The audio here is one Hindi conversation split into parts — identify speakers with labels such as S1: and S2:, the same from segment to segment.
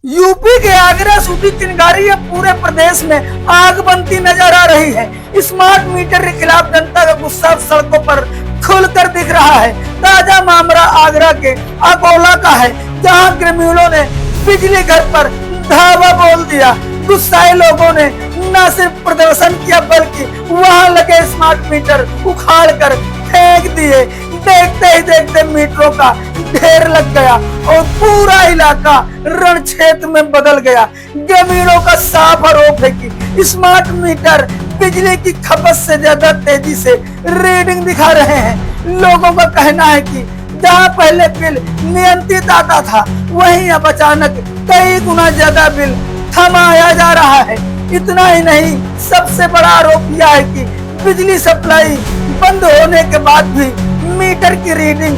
S1: यूपी के आगरा सूटी चिंगारी अब पूरे प्रदेश में आग बनती नजर आ रही है। स्मार्ट मीटर के खिलाफ जनता का गुस्सा सड़कों पर खुलकर दिख रहा है। ताजा मामला आगरा के अकोला का है, जहां ग्रामीणों ने बिजली घर पर धावा बोल दिया। गुस्साए लोगों ने न सिर्फ प्रदर्शन किया बल्कि वहां लगे स्मार्ट मीटर उखाड़ कर फेंक दिए। देखते ही देखते मीटरों का ढेर लग गया और पूरा इलाका रण क्षेत्र में बदल गया। ग्रामीणों का साफ आरोप है कि स्मार्ट मीटर बिजली की खपत से ज्यादा तेजी से रीडिंग दिखा रहे हैं। लोगों का कहना है कि जहां पहले बिल नियंत्रित आता था, वहीं अब अचानक कई गुना ज्यादा बिल थमाया जा रहा है। इतना ही नहीं, सबसे बड़ा आरोप यह है कि बिजली सप्लाई बंद होने के बाद भी मीटर की रीडिंग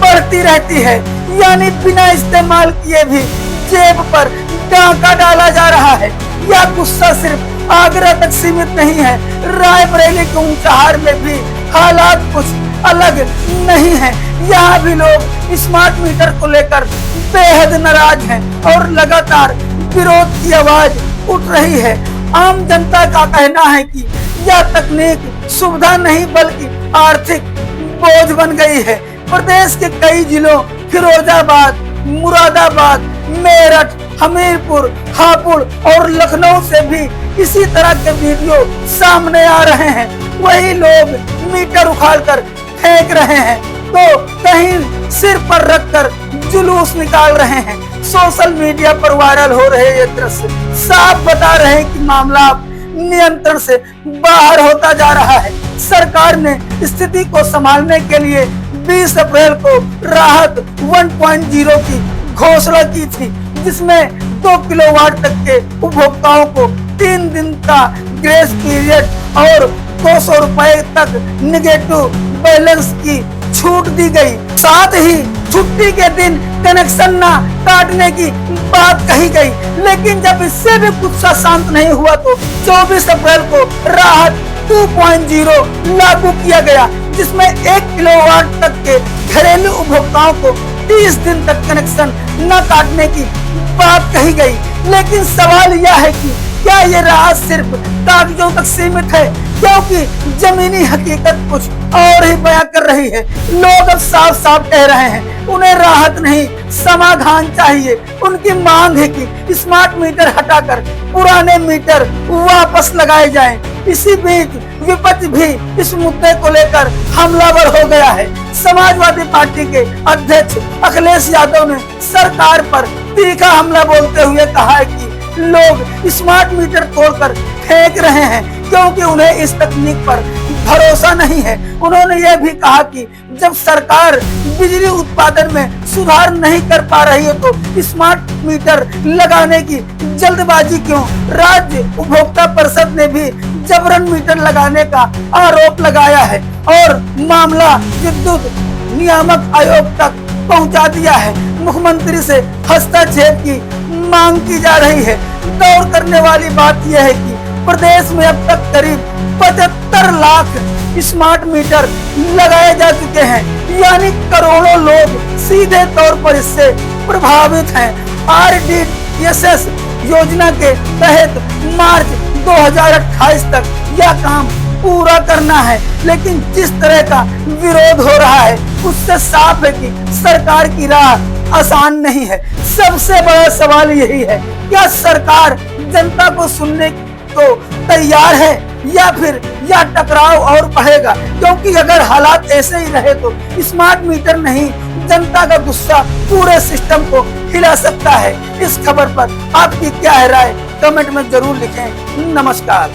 S1: बढ़ती रहती है, यानी बिना इस्तेमाल किए भी जेब पर डाका डाला जा रहा है। यह गुस्सा सिर्फ आगरा तक सीमित नहीं है, रायबरेली के ऊंचाहार में भी हालात कुछ अलग नहीं है। यहाँ भी लोग स्मार्ट मीटर को लेकर बेहद नाराज हैं और लगातार विरोध की आवाज उठ रही है। आम जनता का कहना है कि यह तकनीक सुविधा नहीं बल्कि आर्थिक बोझ बन गई है। प्रदेश के कई जिलों फिरोजाबाद, मुरादाबाद, मेरठ, हमीरपुर, हापुड़ और लखनऊ से भी इसी तरह के वीडियो सामने आ रहे हैं। वही लोग मीटर उखाड़कर फेंक रहे हैं तो कहीं सिर पर रखकर जुलूस निकाल रहे हैं। सोशल मीडिया पर वायरल हो रहे ये दृश्य साफ बता रहे हैं कि मामला नियंत्रण से बाहर होता जा रहा है। सरकार ने स्थिति को संभालने के लिए 20 अप्रैल को राहत 1.0 की घोषणा की थी, जिसमें 2 किलोवाट तक के उपभोक्ताओं को 3 दिन का ग्रेस पीरियड और 200 रुपए तक निगेटिव बैलेंस की छूट दी गई। साथ ही छुट्टी के दिन कनेक्शन न काटने की बात कही गई। लेकिन जब इससे भी गुस्सा शांत नहीं हुआ तो 24 अप्रैल को राहत 2.0 लागू किया गया, जिसमें 1 किलोवाट तक के घरेलू उपभोक्ताओं को 30 दिन तक कनेक्शन न काटने की बात कही गई। लेकिन सवाल यह है कि क्या ये राहत सिर्फ कागजों तक सीमित है, क्योंकि जमीनी हकीकत कुछ और ही बयां कर रही है। लोग अब साफ साफ कह रहे हैं उन्हें राहत नहीं समाधान चाहिए। उनकी मांग है कि स्मार्ट मीटर हटाकर पुराने मीटर वापस लगाए जाएं। इसी बीच विपक्ष भी इस मुद्दे को लेकर हमलावर हो गया है। समाजवादी पार्टी के अध्यक्ष अखिलेश यादव ने सरकार पर तीखा हमला बोलते हुए कहा है कि लोग स्मार्ट मीटर तोड़कर फेंक रहे हैं क्योंकि उन्हें इस तकनीक पर भरोसा नहीं है। उन्होंने यह भी कहा कि जब सरकार बिजली उत्पादन में सुधार नहीं कर पा रही है तो स्मार्ट मीटर लगाने की जल्दबाजी क्यों। राज्य उपभोक्ता परिषद ने भी जबरन मीटर लगाने का आरोप लगाया है और मामला विद्युत नियामक आयोग तक पहुंचा दिया है। मुख्यमंत्री से हस्तक्षेप की मांग की जा रही है। गौर करने वाली बात यह है कि प्रदेश में अब तक करीब 75 लाख स्मार्ट मीटर लगाए जा चुके हैं, यानी करोड़ों लोग सीधे तौर पर इससे प्रभावित हैं। RDSS योजना के तहत मार्च 2028 तक यह काम पूरा करना है, लेकिन जिस तरह का विरोध हो रहा है उससे साफ है कि सरकार की राह आसान नहीं है। सबसे बड़ा सवाल यही है, क्या सरकार जनता को सुनने को तैयार है या फिर यह टकराव और बढ़ेगा। क्योंकि अगर हालात ऐसे ही रहे तो स्मार्ट मीटर नहीं, जनता का गुस्सा पूरे सिस्टम को हिला सकता है। इस खबर पर आपकी क्या है राय, कमेंट में जरूर लिखें। नमस्कार।